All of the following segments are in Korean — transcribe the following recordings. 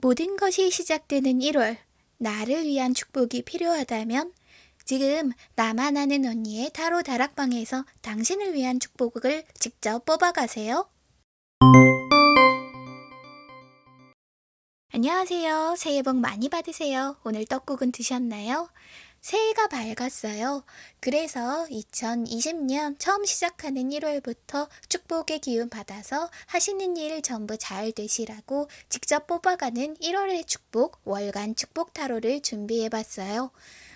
모든 것이 시작되는 1월, 나를 위한 축복이 필요하다면 지금 나만 아는 언니의 타로 다락방에서 당신을 위한 축복을 직접 뽑아가세요. 안녕하세요. 새해 복 많이 받으세요. 오늘 떡국은 드셨나요? 새해가 밝았어요. 그래서 2020년 처음 시작하는 1월부터 축복의 기운 받아서 하시는 일 전부 잘 되시라고 직접 뽑아가는 1월의 축복 월간 축복 타로를 준비해봤어요.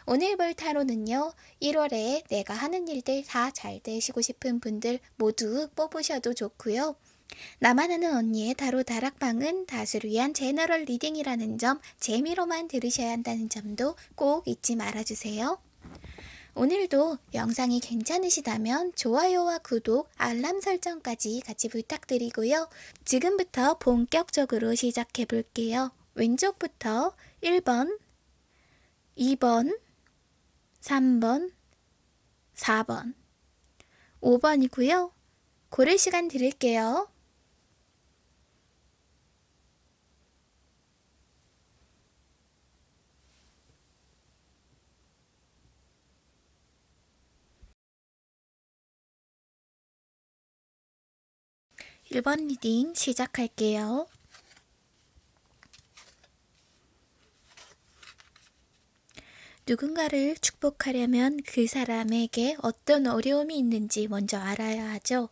오늘 볼 타로는요, 1월에 내가 하는 일들 다 잘 되시고 싶은 분들 모두 뽑으셔도 좋고요. 나만 아는 언니의 타로 다락방은 다수를 위한 제너럴 리딩이라는 점, 재미로만 들으셔야 한다는 점도 꼭 잊지 말아주세요. 오늘도 영상이 괜찮으시다면 좋아요와 구독, 알람 설정까지 같이 부탁드리고요. 지금부터 본격적으로 시작해 볼게요. 왼쪽부터 1번, 2번, 3번, 4번, 5번이고요. 고를 시간 드릴게요. 1번 리딩 시작할게요. 누군가를 축복하려면 그 사람에게 어떤 어려움이 있는지 먼저 알아야 하죠.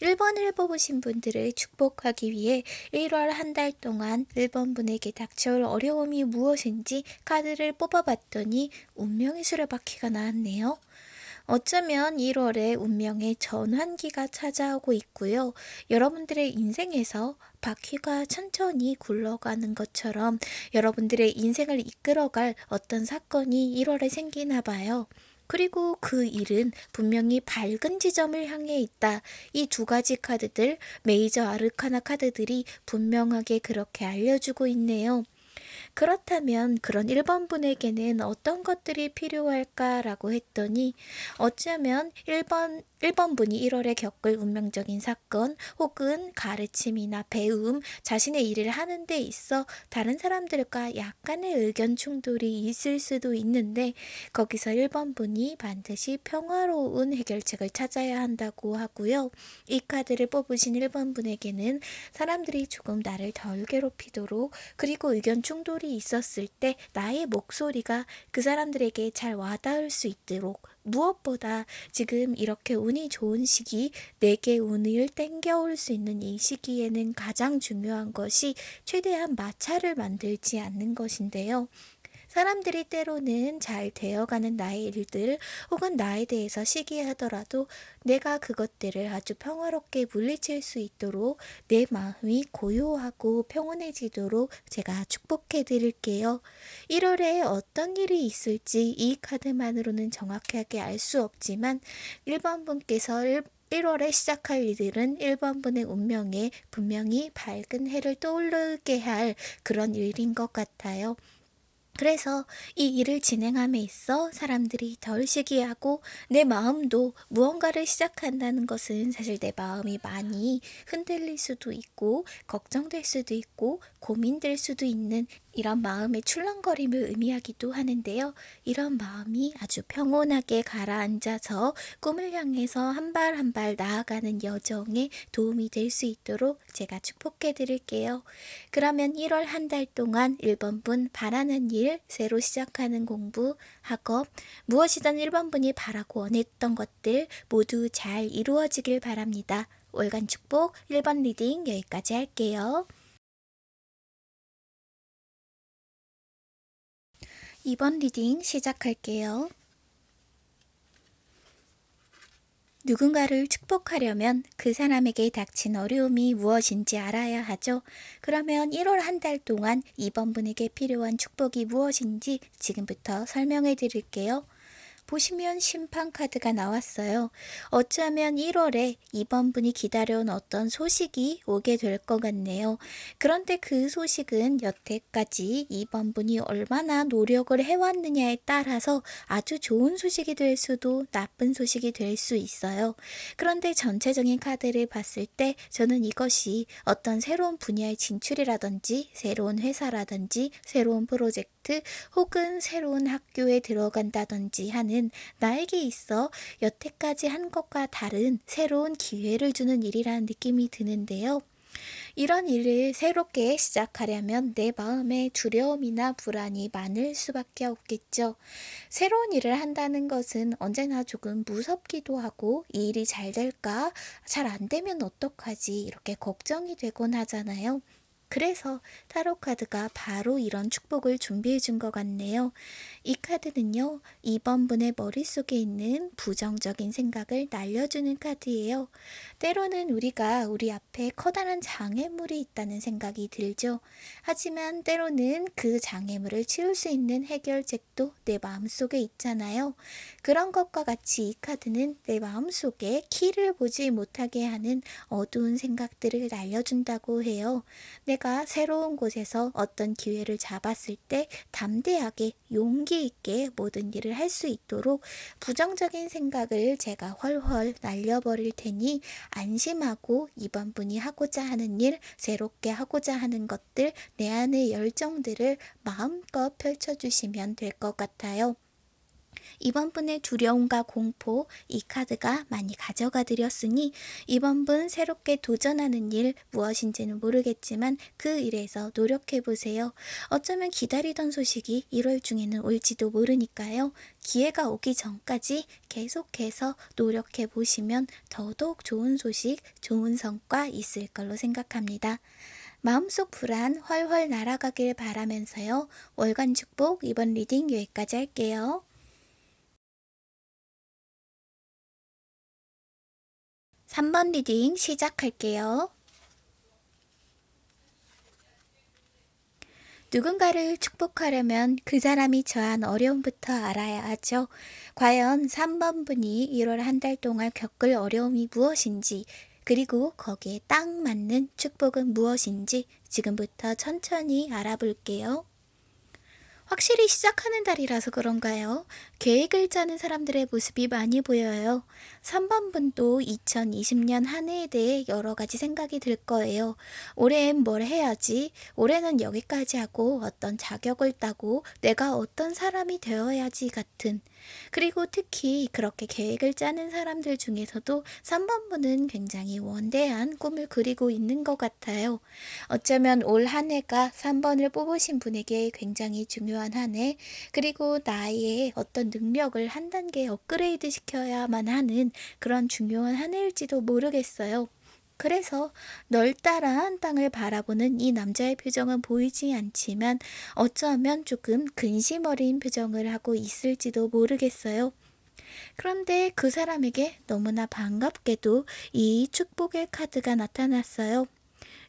1번을 뽑으신 분들을 축복하기 위해 1월 한 달 동안 1번 분에게 닥쳐올 어려움이 무엇인지 카드를 뽑아봤더니 운명의 수레바퀴가 나왔네요. 어쩌면 1월에 운명의 전환기가 찾아오고 있고요. 여러분들의 인생에서 바퀴가 천천히 굴러가는 것처럼 여러분들의 인생을 이끌어갈 어떤 사건이 1월에 생기나 봐요. 그리고 그 일은 분명히 밝은 지점을 향해 있다. 이 두 가지 카드들, 메이저 아르카나 카드들이 분명하게 그렇게 알려주고 있네요. 그렇다면 그런 1번 분에게는 어떤 것들이 필요할까라고 했더니 어쩌면 1번 분이 1월에 겪을 운명적인 사건 혹은 가르침이나 배움, 자신의 일을 하는 데 있어 다른 사람들과 약간의 의견 충돌이 있을 수도 있는데 거기서 1번 분이 반드시 평화로운 해결책을 찾아야 한다고 하고요. 이 카드를 뽑으신 1번 분에게는 사람들이 조금 나를 덜 괴롭히도록 그리고 의견 충돌이 있었을 때 나의 목소리가 그 사람들에게 잘 와닿을 수 있도록 무엇보다 지금 이렇게 운이 좋은 시기, 내게 운을 땡겨올 수 있는 이 시기에는 가장 중요한 것이 최대한 마찰을 만들지 않는 것인데요. 사람들이 때로는 잘 되어가는 나의 일들 혹은 나에 대해서 시기하더라도 내가 그것들을 아주 평화롭게 물리칠 수 있도록 내 마음이 고요하고 평온해지도록 제가 축복해 드릴게요. 1월에 어떤 일이 있을지 이 카드만으로는 정확하게 알 수 없지만 1번 분께서 1월에 시작할 일들은 1번 분의 운명에 분명히 밝은 해를 떠오르게 할 그런 일인 것 같아요. 그래서 이 일을 진행함에 있어 사람들이 덜 시기하고 내 마음도 무언가를 시작한다는 것은 사실 내 마음이 많이 흔들릴 수도 있고 걱정될 수도 있고 고민될 수도 있는 이런 마음의 출렁거림을 의미하기도 하는데요. 이런 마음이 아주 평온하게 가라앉아서 꿈을 향해서 한 발 한 발 나아가는 여정에 도움이 될 수 있도록 제가 축복해 드릴게요. 그러면 1월 한 달 동안 1번 분 바라는 일, 새로 시작하는 공부, 학업, 무엇이든 1번 분이 바라고 원했던 것들 모두 잘 이루어지길 바랍니다. 월간 축복 1번 리딩 여기까지 할게요. 2번 리딩 시작할게요. 누군가를 축복하려면 그 사람에게 닥친 어려움이 무엇인지 알아야 하죠. 그러면 1월 한 달 동안 2번 분에게 필요한 축복이 무엇인지 지금부터 설명해 드릴게요. 보시면 심판 카드가 나왔어요. 어쩌면 1월에 2번 분이 기다려온 어떤 소식이 오게 될 것 같네요. 그런데 그 소식은 여태까지 2번 분이 얼마나 노력을 해왔느냐에 따라서 아주 좋은 소식이 될 수도 나쁜 소식이 될 수 있어요. 그런데 전체적인 카드를 봤을 때 저는 이것이 어떤 새로운 분야의 진출이라든지 새로운 회사라든지 새로운 프로젝트 혹은 새로운 학교에 들어간다든지 하는 나에게 있어 여태까지 한 것과 다른 새로운 기회를 주는 일이라는 느낌이 드는데요. 이런 일을 새롭게 시작하려면 내 마음에 두려움이나 불안이 많을 수밖에 없겠죠. 새로운 일을 한다는 것은 언제나 조금 무섭기도 하고 이 일이 잘 될까? 잘 안 되면 어떡하지? 이렇게 걱정이 되곤 하잖아요. 그래서 타로 카드가 바로 이런 축복을 준비해 준 것 같네요. 이 카드는요, 2번 분의 머릿속에 있는 부정적인 생각을 날려주는 카드예요. 때로는 우리가 우리 앞에 커다란 장애물이 있다는 생각이 들죠. 하지만 때로는 그 장애물을 치울 수 있는 해결책도 내 마음속에 있잖아요. 그런 것과 같이 이 카드는 내 마음속에 키를 보지 못하게 하는 어두운 생각들을 날려준다고 해요. 내가 새로운 곳에서 어떤 기회를 잡았을 때 담대하게 용기 있게 모든 일을 할 수 있도록 부정적인 생각을 제가 헐헐 날려버릴 테니 안심하고 이번 분이 하고자 하는 일, 새롭게 하고자 하는 것들, 내 안의 열정들을 마음껏 펼쳐주시면 될 것 같아요. 이번 분의 두려움과 공포, 이 카드가 많이 가져가 드렸으니 이번 분 새롭게 도전하는 일 무엇인지는 모르겠지만 그 일에서 노력해 보세요. 어쩌면 기다리던 소식이 1월 중에는 올지도 모르니까요. 기회가 오기 전까지 계속해서 노력해 보시면 더더욱 좋은 소식, 좋은 성과 있을 걸로 생각합니다. 마음속 불안 훨훨 날아가길 바라면서요. 월간 축복 이번 리딩 여기까지 할게요. 3번 리딩 시작할게요. 누군가를 축복하려면 그 사람이 처한 어려움부터 알아야 하죠. 과연 3번 분이 1월 한 달 동안 겪을 어려움이 무엇인지, 그리고 거기에 딱 맞는 축복은 무엇인지 지금부터 천천히 알아볼게요. 확실히 시작하는 달이라서 그런가요? 계획을 짜는 사람들의 모습이 많이 보여요. 3번 분도 2020년 한 해에 대해 여러 가지 생각이 들 거예요. 올해엔 뭘 해야지? 올해는 여기까지 하고 어떤 자격을 따고 내가 어떤 사람이 되어야지 같은. 그리고 특히 그렇게 계획을 짜는 사람들 중에서도 3번 분은 굉장히 원대한 꿈을 그리고 있는 것 같아요. 어쩌면 올 한 해가 3번을 뽑으신 분에게 굉장히 중요한 한 해, 그리고 나의 어떤 능력을 한 단계 업그레이드 시켜야만 하는 그런 중요한 한 해일지도 모르겠어요. 그래서 널따라한 땅을 바라보는 이 남자의 표정은 보이지 않지만 어쩌면 조금 근심 어린 표정을 하고 있을지도 모르겠어요. 그런데 그 사람에게 너무나 반갑게도 이 축복의 카드가 나타났어요.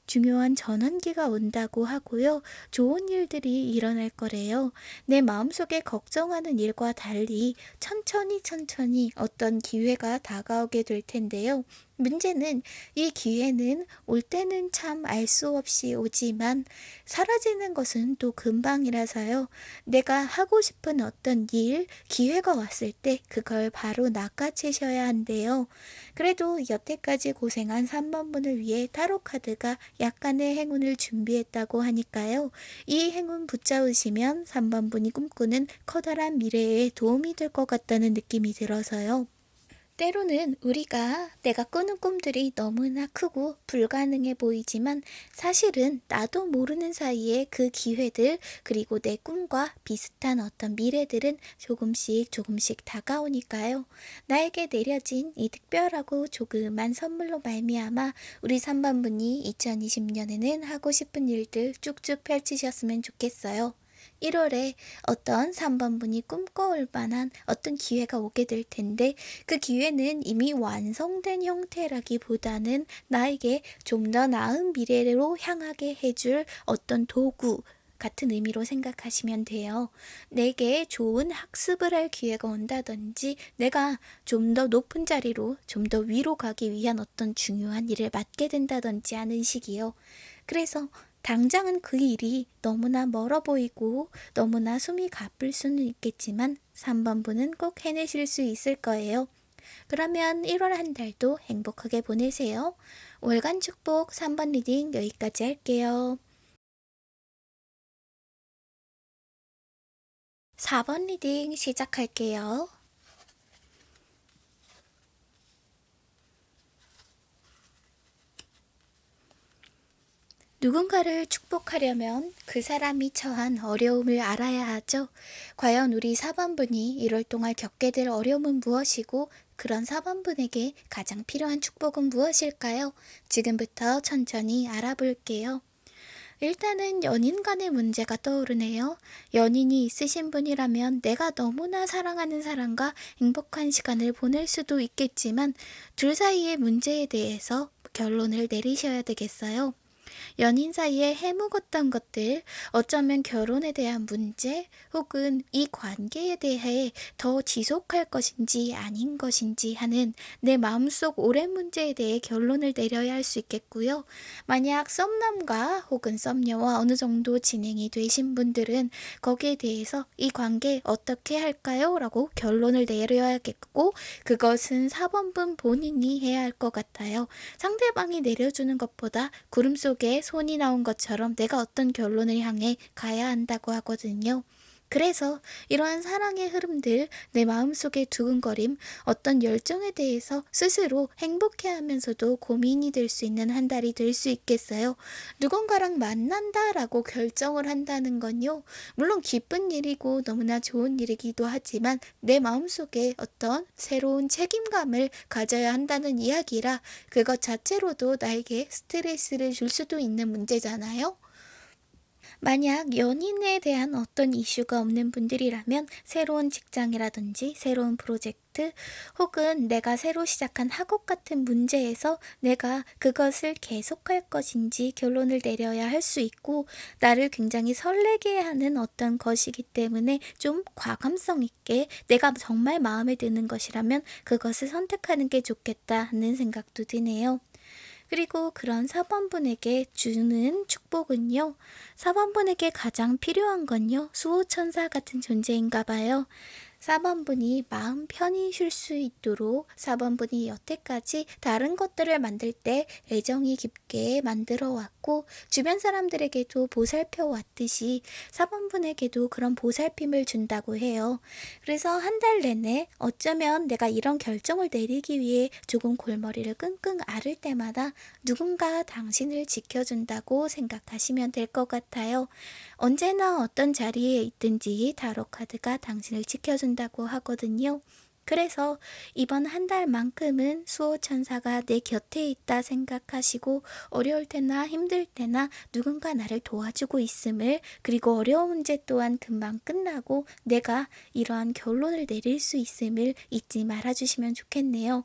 중요한 전환기가 온다고 하고요. 좋은 일들이 일어날 거래요. 내 마음속에 걱정하는 일과 달리 천천히 어떤 기회가 다가오게 될 텐데요. 문제는 이 기회는 올 때는 참 알 수 없이 오지만 사라지는 것은 또 금방이라서요. 내가 하고 싶은 어떤 일, 기회가 왔을 때 그걸 바로 낚아채셔야 한대요. 그래도 여태까지 고생한 3번 분을 위해 타로 카드가 약간의 행운을 준비했다고 하니까요. 이 행운 붙잡으시면 3번 분이 꿈꾸는 커다란 미래에 도움이 될 것 같다는 느낌이 들어서요. 때로는 우리가 내가 꾸는 꿈들이 너무나 크고 불가능해 보이지만 사실은 나도 모르는 사이에 그 기회들, 그리고 내 꿈과 비슷한 어떤 미래들은 조금씩 다가오니까요. 나에게 내려진 이 특별하고 조그만 선물로 말미암아 우리 3번 분이 2020년에는 하고 싶은 일들 쭉쭉 펼치셨으면 좋겠어요. 1월에 어떤 3번 분이 꿈꿔올 만한 어떤 기회가 오게 될 텐데 그 기회는 이미 완성된 형태라기보다는 나에게 좀 더 나은 미래로 향하게 해줄 어떤 도구 같은 의미로 생각하시면 돼요. 내게 좋은 학습을 할 기회가 온다든지 내가 좀 더 높은 자리로 좀 더 위로 가기 위한 어떤 중요한 일을 맡게 된다든지 하는 식이요. 그래서 당장은 그 일이 너무나 멀어 보이고 너무나 숨이 가쁠 수는 있겠지만 3번분은 꼭 해내실 수 있을 거예요. 그러면 1월 한 달도 행복하게 보내세요. 월간 축복 3번 리딩 여기까지 할게요. 4번 리딩 시작할게요. 누군가를 축복하려면 그 사람이 처한 어려움을 알아야 하죠. 과연 우리 4번분이 1월 동안 겪게 될 어려움은 무엇이고 그런 4번분에게 가장 필요한 축복은 무엇일까요? 지금부터 천천히 알아볼게요. 일단은 연인 간의 문제가 떠오르네요. 연인이 있으신 분이라면 내가 너무나 사랑하는 사람과 행복한 시간을 보낼 수도 있겠지만 둘 사이의 문제에 대해서 결론을 내리셔야 되겠어요. 연인 사이에 해묵었던 것들, 어쩌면 결혼에 대한 문제, 혹은 이 관계에 대해 더 지속할 것인지 아닌 것인지 하는 내 마음속 오랜 문제에 대해 결론을 내려야 할 수 있겠고요. 만약 썸남과 혹은 썸녀와 어느 정도 진행이 되신 분들은 거기에 대해서 이 관계 어떻게 할까요? 라고 결론을 내려야겠고, 그것은 4번분 본인이 해야 할 것 같아요. 상대방이 내려주는 것보다 구름 속에 손이 나온 것처럼 내가 어떤 결론을 향해 가야 한다고 하거든요. 그래서 이러한 사랑의 흐름들, 내 마음속의 두근거림, 어떤 열정에 대해서 스스로 행복해하면서도 고민이 될 수 있는 한 달이 될 수 있겠어요. 누군가랑 만난다라고 결정을 한다는 건요, 물론 기쁜 일이고 너무나 좋은 일이기도 하지만 내 마음속에 어떤 새로운 책임감을 가져야 한다는 이야기라 그것 자체로도 나에게 스트레스를 줄 수도 있는 문제잖아요. 만약 연인에 대한 어떤 이슈가 없는 분들이라면 새로운 직장이라든지 새로운 프로젝트 혹은 내가 새로 시작한 학업 같은 문제에서 내가 그것을 계속할 것인지 결론을 내려야 할 수 있고, 나를 굉장히 설레게 하는 어떤 것이기 때문에 좀 과감성 있게 내가 정말 마음에 드는 것이라면 그것을 선택하는 게 좋겠다 하는 생각도 드네요. 그리고 그런 4번분에게 주는 축복은요, 4번분에게 가장 필요한 건요, 수호천사 같은 존재인가 봐요. 4번분이 마음 편히 쉴 수 있도록 4번분이 여태까지 다른 것들을 만들 때 애정이 깊게 만들어 왔고, 주변 사람들에게도 보살펴 왔듯이 4번분에게도 그런 보살핌을 준다고 해요. 그래서 한 달 내내 어쩌면 내가 이런 결정을 내리기 위해 조금 골머리를 끙끙 앓을 때마다 누군가 당신을 지켜준다고 생각하시면 될 것 같아요. 언제나 어떤 자리에 있든지 타로 카드가 당신을 지켜준다고 하거든요. 그래서 이번 한 달만큼은 수호천사가 내 곁에 있다 생각하시고, 어려울 때나 힘들 때나 누군가 나를 도와주고 있음을, 그리고 어려운 문제 또한 금방 끝나고 내가 이러한 결론을 내릴 수 있음을 잊지 말아주시면 좋겠네요.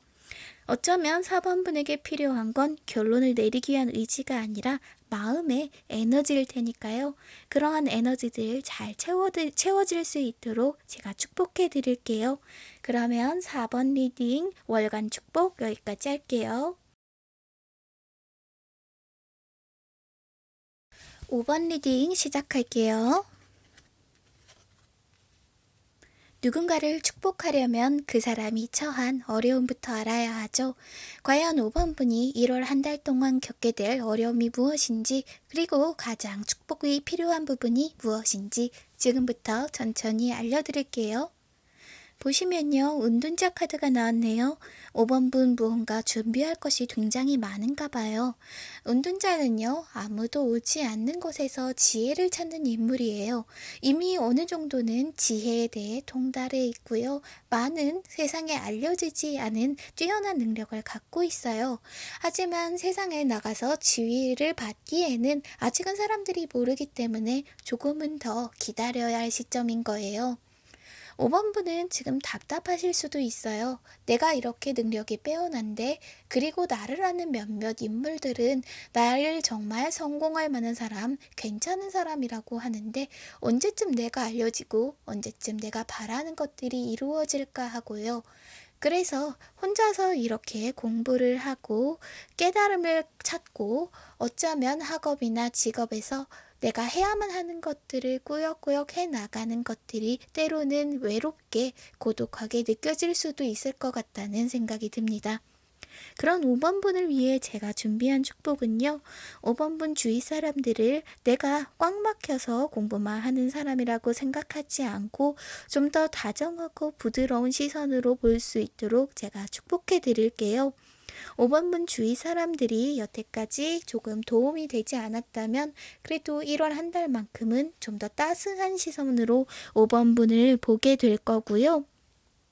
어쩌면 4번분에게 필요한 건 결론을 내리기 위한 의지가 아니라 마음의 에너지일 테니까요. 그러한 에너지들 잘 채워질 수 있도록 제가 축복해 드릴게요. 그러면 4번 리딩 월간 축복 여기까지 할게요. 5번 리딩 시작할게요. 누군가를 축복하려면 그 사람이 처한 어려움부터 알아야 하죠. 과연 5번분이 1월 한 달 동안 겪게 될 어려움이 무엇인지, 그리고 가장 축복이 필요한 부분이 무엇인지 지금부터 천천히 알려드릴게요. 보시면요, 은둔자 카드가 나왔네요. 5번분 무언가 준비할 것이 굉장히 많은가 봐요. 은둔자는요, 아무도 오지 않는 곳에서 지혜를 찾는 인물이에요. 이미 어느 정도는 지혜에 대해 통달해 있고요. 많은 세상에 알려지지 않은 뛰어난 능력을 갖고 있어요. 하지만 세상에 나가서 지위를 받기에는 아직은 사람들이 모르기 때문에 조금은 더 기다려야 할 시점인 거예요. 5번분은 지금 답답하실 수도 있어요. 내가 이렇게 능력이 빼어난데, 그리고 나를 아는 몇몇 인물들은 나를 정말 성공할 만한 사람, 괜찮은 사람이라고 하는데, 언제쯤 내가 알려지고, 언제쯤 내가 바라는 것들이 이루어질까 하고요. 그래서 혼자서 이렇게 공부를 하고 깨달음을 찾고 어쩌면 학업이나 직업에서 내가 해야만 하는 것들을 꾸역꾸역 해 나가는 것들이 때로는 외롭게 고독하게 느껴질 수도 있을 것 같다는 생각이 듭니다. 그런 5번분을 위해 제가 준비한 축복은요. 5번분 주위 사람들을 내가 꽉 막혀서 공부만 하는 사람이라고 생각하지 않고 좀 더 다정하고 부드러운 시선으로 볼 수 있도록 제가 축복해 드릴게요. 5번분 주위 사람들이 여태까지 조금 도움이 되지 않았다면 그래도 1월 한 달만큼은 좀 더 따스한 시선으로 5번분을 보게 될 거고요.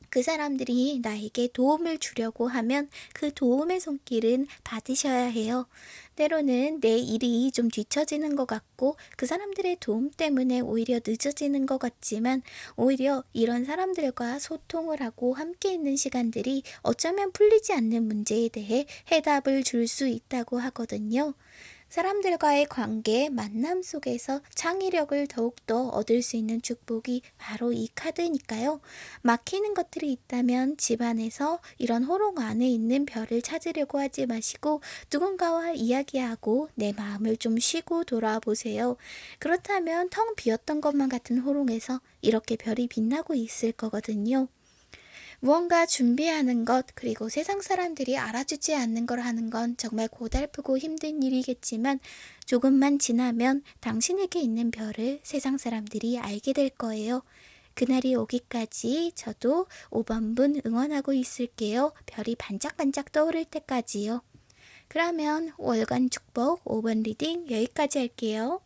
그 사람들이 나에게 도움을 주려고 하면 그 도움의 손길은 받으셔야 해요. 때로는 내 일이 좀 뒤처지는 것 같고 그 사람들의 도움 때문에 오히려 늦어지는 것 같지만 오히려 이런 사람들과 소통을 하고 함께 있는 시간들이 어쩌면 풀리지 않는 문제에 대해 해답을 줄 수 있다고 하거든요. 사람들과의 관계, 만남 속에서 창의력을 더욱더 얻을 수 있는 축복이 바로 이 카드니까요. 막히는 것들이 있다면 집안에서 이런 호롱 안에 있는 별을 찾으려고 하지 마시고 누군가와 이야기하고 내 마음을 좀 쉬고 돌아보세요. 그렇다면 텅 비었던 것만 같은 호롱에서 이렇게 별이 빛나고 있을 거거든요. 무언가 준비하는 것, 그리고 세상 사람들이 알아주지 않는 걸 하는 건 정말 고달프고 힘든 일이겠지만 조금만 지나면 당신에게 있는 별을 세상 사람들이 알게 될 거예요. 그날이 오기까지 저도 5번분 응원하고 있을게요. 별이 반짝반짝 떠오를 때까지요. 그러면 월간 축복 5번 리딩 여기까지 할게요.